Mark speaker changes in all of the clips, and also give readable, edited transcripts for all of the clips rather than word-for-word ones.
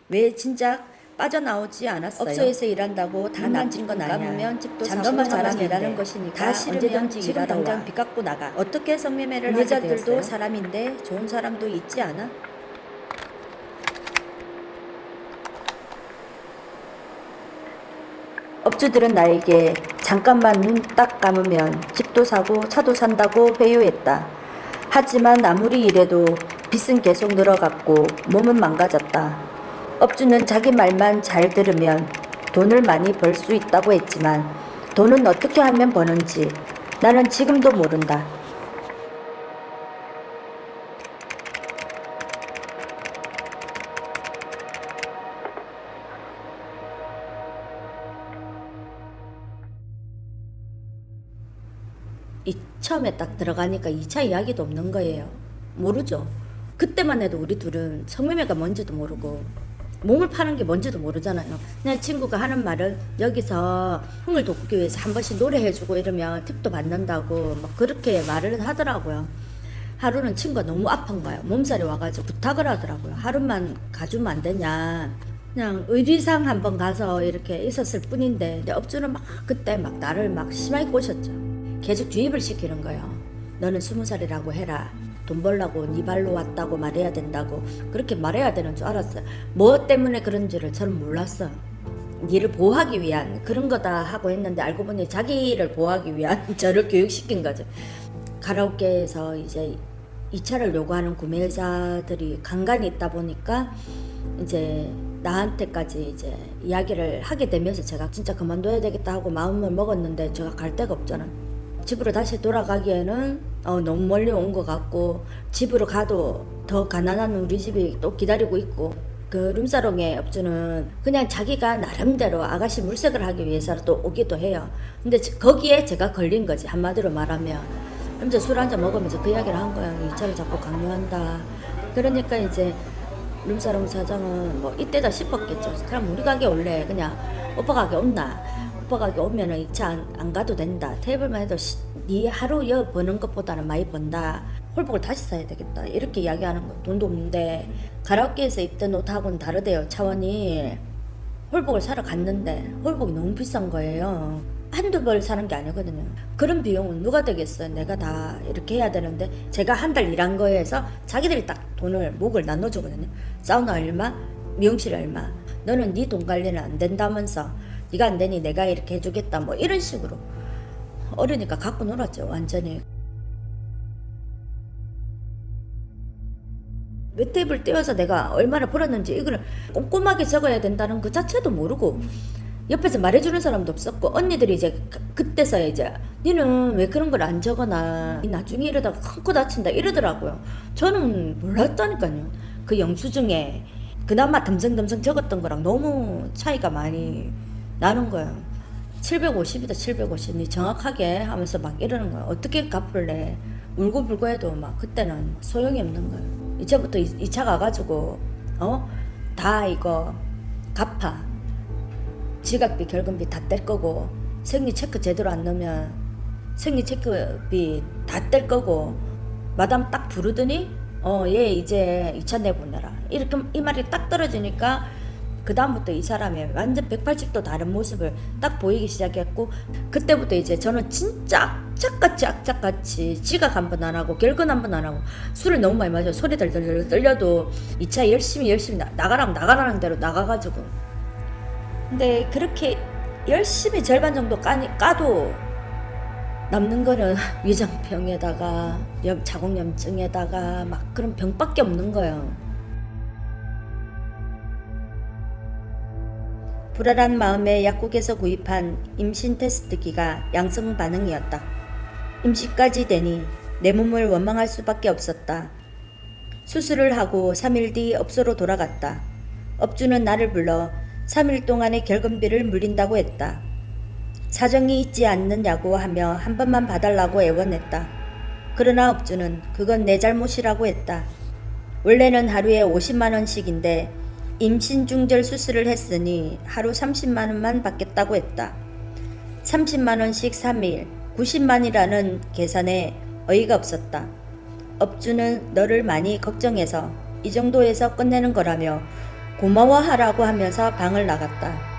Speaker 1: 왜 진작 빠져나오지 않았어요? 업소에서 일한다고 다 낮은 건 아니야. 감으면 집도 잠깐만 사람 일하는 것이니까 다 싫으면 지금 당장 빚 갚고 나가. 어떻게 성매매를 하게 되었어요? 여자들도 사람인데 좋은 사람도 있지 않아? 업주들은 나에게 잠깐만 눈 딱 감으면 집도 사고 차도 산다고 배우했다. 하지만 아무리 이래도 빚은 계속 늘어갔고 몸은 망가졌다. 업주는 자기 말만 잘 들으면 돈을 많이 벌 수 있다고 했지만 돈은 어떻게 하면 버는지 나는 지금도 모른다. 처음에 딱 들어가니까 2차 이야기도 없는 거예요. 모르죠. 그때만 해도 우리 둘은 성매매가 뭔지도 모르고 몸을 파는 게 뭔지도 모르잖아요. 그냥 친구가 하는 말은 여기서 흥을 돋구기 위해서 한 번씩 노래해주고 이러면 팁도 받는다고 막 그렇게 말을 하더라고요. 하루는 친구가 너무 아픈 거예요. 몸살이 와가지고 부탁을 하더라고요. 하루만 가주면 안 되냐. 그냥 의리상 한번 가서 이렇게 있었을 뿐인데 근데 업주는 막 그때 막 나를 막 심하게 꼬셨죠. 계속 주입을 시키는 거예요. 너는 20살이라고 해라. 돈 벌라고 네 발로 왔다고 말해야 된다고 그렇게 말해야 되는 줄 알았어요. 뭐 때문에 그런지를 저는 몰랐어요. 니를 보호하기 위한 그런 거다 하고 했는데 알고 보니 자기를 보호하기 위한 저를 교육시킨 거죠. 가라오케에서 이제 2차를 요구하는 구매자들이 간간히 있다 보니까 이제 나한테까지 이제 이야기를 하게 되면서 제가 진짜 그만둬야 되겠다 하고 마음을 먹었는데 제가 갈 데가 없잖아요. 집으로 다시 돌아가기에는 너무 멀리 온 것 같고 집으로 가도 더 가난한 우리 집이 또 기다리고 있고 그 룸사롱의 업주는 그냥 자기가 나름대로 아가씨 물색을 하기 위해서 또 오기도 해요. 근데 거기에 제가 걸린 거지 한마디로 말하면. 그래서 술 한잔 먹으면서 그 이야기를 한 거예요. 2차를 자꾸 강요한다. 그러니까 이제 룸사롱 사장은 뭐 이때다 싶었겠죠. 그럼 우리 가게 올래. 그냥 오빠 가게 온나. 오빠 가게 오면은 2차 안 가도 된다. 테이블만 해도 네 하루 여 버는 것보다는 많이 번다. 홀복을 다시 사야 되겠다. 이렇게 이야기하는 거. 돈도 없는데 가라오케에서 입던 옷하고는 다르대요. 차원이. 홀복을 사러 갔는데 홀복이 너무 비싼 거예요. 한두 벌 사는 게 아니거든요. 그런 비용은 누가 되겠어요. 내가 다 이렇게 해야 되는데 제가 한 달 일한 거에서 자기들이 딱 돈을 목을 나눠주거든요. 사우나 얼마, 미용실 얼마. 너는 네 돈 관리는 안 된다면서 네가 안 되니 내가 이렇게 해주겠다 뭐 이런 식으로. 어려니까 갖고 놀았죠 완전히. 몇 테이블 떼어서 내가 얼마나 벌었는지 이거를 꼼꼼하게 적어야 된다는 그 자체도 모르고 옆에서 말해주는 사람도 없었고 언니들이 이제 그때서야 이제 니는 왜 그런 걸 안 적어놔 나중에 이러다가 큰 코 다친다 이러더라고요. 저는 몰랐다니까요. 그 영수증에 그나마 덤성덤성 적었던 거랑 너무 차이가 많이 나는 거예요. 750이다 750이 정확하게 하면서 막 이러는 거예요. 어떻게 갚을래. 울고불고 해도 막 그때는 소용이 없는 거예요. 이제부터 2차 가가지고 다 이거 갚아. 지각비 결근비 다 뗄 거고 생리 체크 제대로 안 넣으면 생리 체크비 다 뗄 거고 마담 딱 부르더니 얘 이제 2차 내보내라 이렇게 이 말이 딱 떨어지니까 그 다음부터 이 사람의 완전 180도 다른 모습을 딱 보이기 시작했고 그때부터 이제 저는 진짜 악착같이 지각 한 번 안 하고 결근 한 번 안 하고 술을 너무 많이 마셔 소리 덜덜 떨려도 2차 열심히 나가라면 나가라는 대로 나가가지고 근데 그렇게 열심히 절반 정도 까도 남는 거는 위장병에다가 자궁염증에다가 막 그런 병밖에 없는 거예요. 불안한 마음에 약국에서 구입한 임신 테스트기가 양성 반응이었다. 임시까지 되니 내 몸을 원망할 수밖에 없었다. 수술을 하고 3일 뒤 업소로 돌아갔다. 업주는 나를 불러 3일 동안의 결근비를 물린다고 했다. 사정이 있지 않느냐고 하며 한 번만 봐달라고 애원했다. 그러나 업주는 그건 내 잘못이라고 했다. 원래는 하루에 50만원씩인데 임신중절 수술을 했으니 하루 30만원만 받겠다고 했다. 30만원씩 3일 90만이라는 계산에 어이가 없었다. 업주는 너를 많이 걱정해서 이 정도에서 끝내는 거라며 고마워하라고 하면서 방을 나갔다.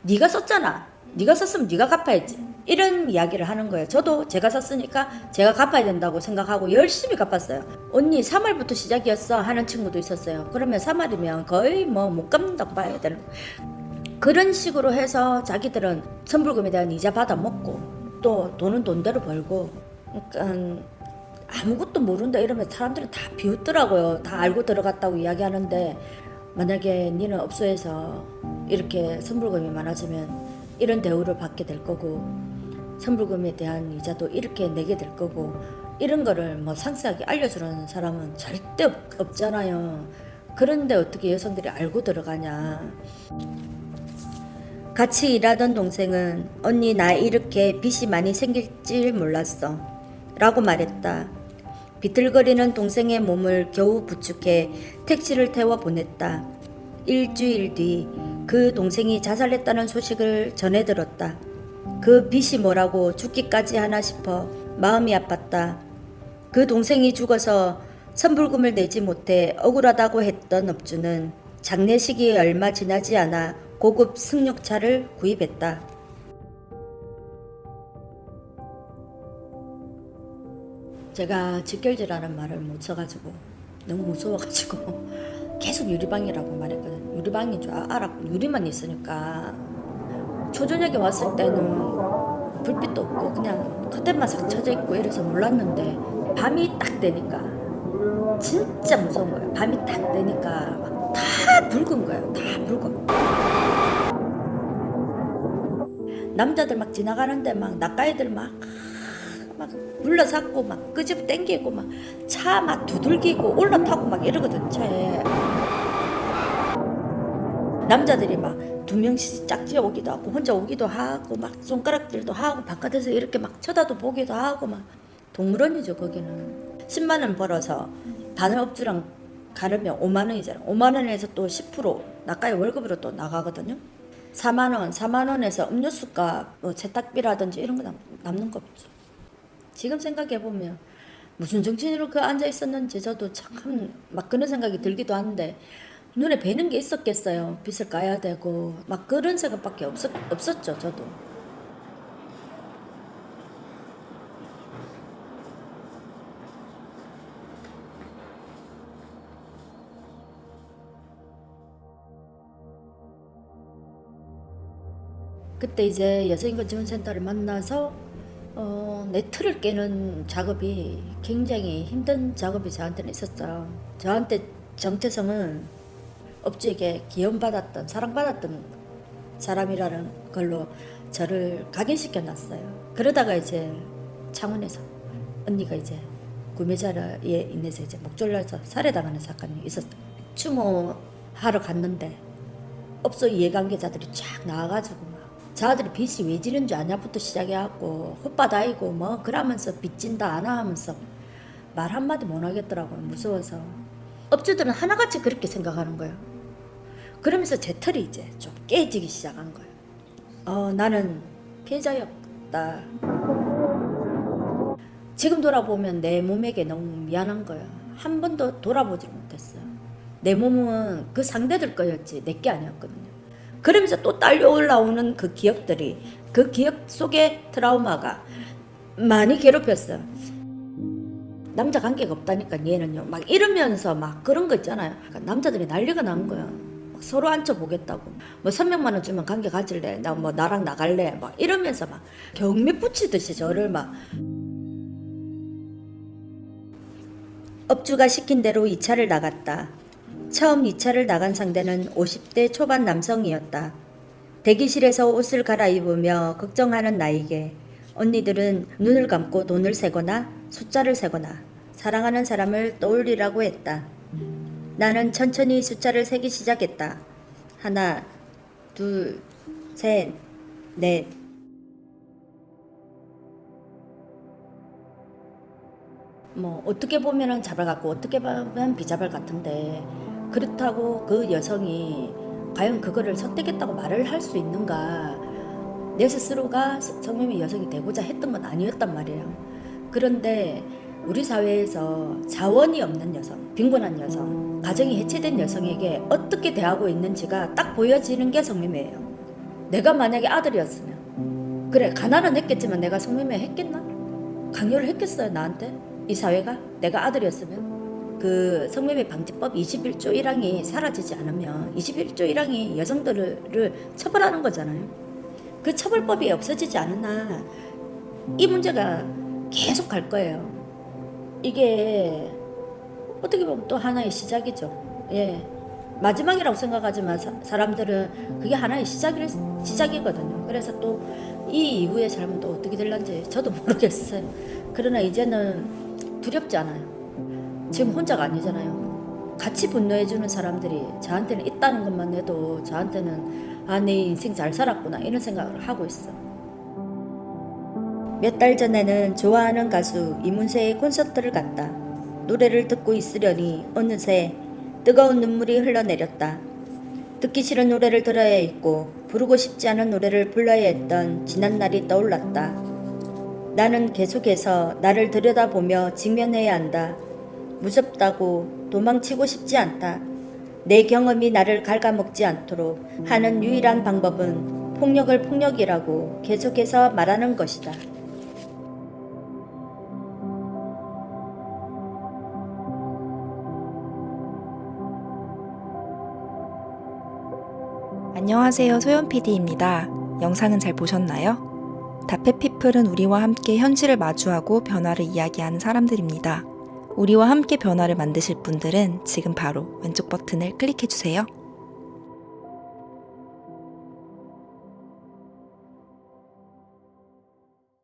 Speaker 1: 네가 썼잖아. 네가 썼으면 네가 갚아야지. 이런 이야기를 하는 거예요. 저도 제가 썼으니까 제가 갚아야 된다고 생각하고 열심히 갚았어요. 언니 3월부터 시작이었어 하는 친구도 있었어요. 그러면 3월이면 거의 뭐 못 갚는다고 봐야 되는 그런 식으로 해서 자기들은 선불금에 대한 이자 받아 먹고 또 돈은 돈대로 벌고 그러니까 아무것도 모른다 이러면 사람들은 다 비웃더라고요. 다 알고 들어갔다고 이야기하는데 만약에 니는 업소에서 이렇게 선불금이 많아지면 이런 대우를 받게 될 거고 선불금에 대한 이자도 이렇게 내게 될 거고 이런 거를 뭐 상세하게 알려주는 사람은 절대 없잖아요. 그런데 어떻게 여성들이 알고 들어가냐. 같이 일하던 동생은 언니 나 이렇게 빚이 많이 생길 줄 몰랐어 라고 말했다. 비틀거리는 동생의 몸을 겨우 부축해 택시를 태워 보냈다. 일주일 뒤 그 동생이 자살했다는 소식을 전해 들었다. 그 빚이 뭐라고 죽기까지 하나 싶어 마음이 아팠다. 그 동생이 죽어서 선불금을 내지 못해 억울하다고 했던 업주는 장례식이 얼마 지나지 않아 고급 승용차를 구입했다. 제가 직결제라는 말을 못 써가지고 너무 무서워가지고 계속 유리방이라고 말했거든. 유리방인 줄 알았고 유리만 있으니까 초저녁에 왔을 때는 불빛도 없고 그냥 커튼만 싹 쳐져 있고 이래서 몰랐는데 밤이 딱 되니까 진짜 무서운 거예요. 밤이 딱 되니까 막 다 붉은 거예요. 다 붉어. 남자들 막 지나가는데 막 낯가이들 막 물러섰고 막 끄집 땡기고 막 차 막 두들기고 올라타고 막 이러거든. 차에 남자들이 막 2명씩 짝지어 오기도 하고 혼자 오기도 하고 막 손가락질도 하고 바깥에서 이렇게 막 쳐다도 보기도 하고 막 동물원이죠. 거기는 10만 원 벌어서 바늘 업주랑 가르면 5만 원이잖아. 5만 원에서 또 10% 나까지 월급으로 또 나가거든요. 4만 원에서 음료수값 뭐 세탁비라든지 이런 거 남는 거 없죠. 지금 생각해보면 무슨 정신으로 그 앉아 있었는지 저도 참 막 그런 생각이 들기도 하는데 눈에 뵈는 게 있었겠어요. 빚을 까야 되고 막 그런 생각밖에 없었죠. 저도. 그때 이제 여성인권 지원센터를 만나서 내 틀을 깨는 작업이 굉장히 힘든 작업이 저한테는 있었어요. 저한테 정태성은 업주에게 기원받았던 사랑받았던 사람이라는 걸로 저를 각인시켜 놨어요. 그러다가 이제 창원에서 언니가 이제 구매자에 인해서 이제 목 졸라서 살해당하는 사건이 있었어요. 추모하러 갔는데 업소 이해관계자들이 쫙 나와가지고 막 자들이 빚이 왜 지는 줄 아냐부터 시작해갖고 헛바다이고 뭐 그러면서 빚진다 안 하면서 말 한마디 못 하겠더라고요. 무서워서. 업주들은 하나같이 그렇게 생각하는 거예요. 그러면서 제 털이 이제 좀 깨지기 시작한 거예요. 나는 피해자였다. 지금 돌아보면 내 몸에게 너무 미안한 거예요. 한 번도 돌아보지 못했어요. 내 몸은 그 상대들 거였지 내 게 아니었거든요. 그러면서 또 딸려 올라오는 그 기억들이 그 기억 속의 트라우마가 많이 괴롭혔어요. 남자 관계가 없다니까 얘는요. 막 이러면서 막 그런 거 있잖아요. 그러니까 남자들이 난리가 난 거야. 막 서로 앉혀보겠다고. 뭐 300만 원 주면 관계 가질래? 나 뭐 나랑 나갈래? 막 이러면서 막 경매 붙이듯이 저를 막. 업주가 시킨 대로 2차를 나갔다. 처음 2차를 나간 상대는 50대 초반 남성이었다. 대기실에서 옷을 갈아입으며 걱정하는 나에게 언니들은 눈을 감고 돈을 세거나 숫자를 세거나 사랑하는 사람을 떠올리라고 했다. 나는 천천히 숫자를 세기 시작했다. 하나, 둘, 셋, 넷. 뭐 어떻게 보면은 자발 같고 어떻게 보면 비자발 같은데 그렇다고 그 여성이 과연 그거를 선택했다고 말을 할 수 있는가? 내 스스로가 성매매 여성이 되고자 했던 건 아니었단 말이에요. 그런데 우리 사회에서 자원이 없는 여성, 빈곤한 여성, 가정이 해체된 여성에게 어떻게 대하고 있는지가 딱 보여지는 게 성매매예요. 내가 만약에 아들이었으면 그래 가난은 했겠지만 내가 성매매 했겠나? 강요를 했겠어요 나한테? 이 사회가? 내가 아들이었으면? 그 성매매 방지법 21조 1항이 사라지지 않으면 21조 1항이 여성들을 처벌하는 거잖아요. 그 처벌법이 없어지지 않은 한 이 문제가 계속 갈 거예요. 이게 어떻게 보면 또 하나의 시작이죠. 예. 마지막이라고 생각하지만 사람들은 그게 하나의 시작이거든요. 그래서 또 이 이후의 삶은 또 어떻게 될런지 저도 모르겠어요. 그러나 이제는 두렵지 않아요. 지금 혼자가 아니잖아요. 같이 분노해주는 사람들이 저한테는 있다는 것만 해도 저한테는 아, 내 인생 잘 살았구나 이런 생각을 하고 있어. 몇 달 전에는 좋아하는 가수 이문세의 콘서트를 갔다. 노래를 듣고 있으려니 어느새 뜨거운 눈물이 흘러내렸다. 듣기 싫은 노래를 들어야 했고 부르고 싶지 않은 노래를 불러야 했던 지난 날이 떠올랐다. 나는 계속해서 나를 들여다보며 직면해야 한다. 무섭다고 도망치고 싶지 않다. 내 경험이 나를 갉아먹지 않도록 하는 유일한 방법은 폭력을 폭력이라고 계속해서 말하는 것이다.
Speaker 2: 안녕하세요. 소연PD입니다. 영상은 잘 보셨나요? 다페피플은 우리와 함께 현실을 마주하고 변화를 이야기하는 사람들입니다. 우리와 함께 변화를 만드실 분들은 지금 바로 왼쪽 버튼을 클릭해주세요.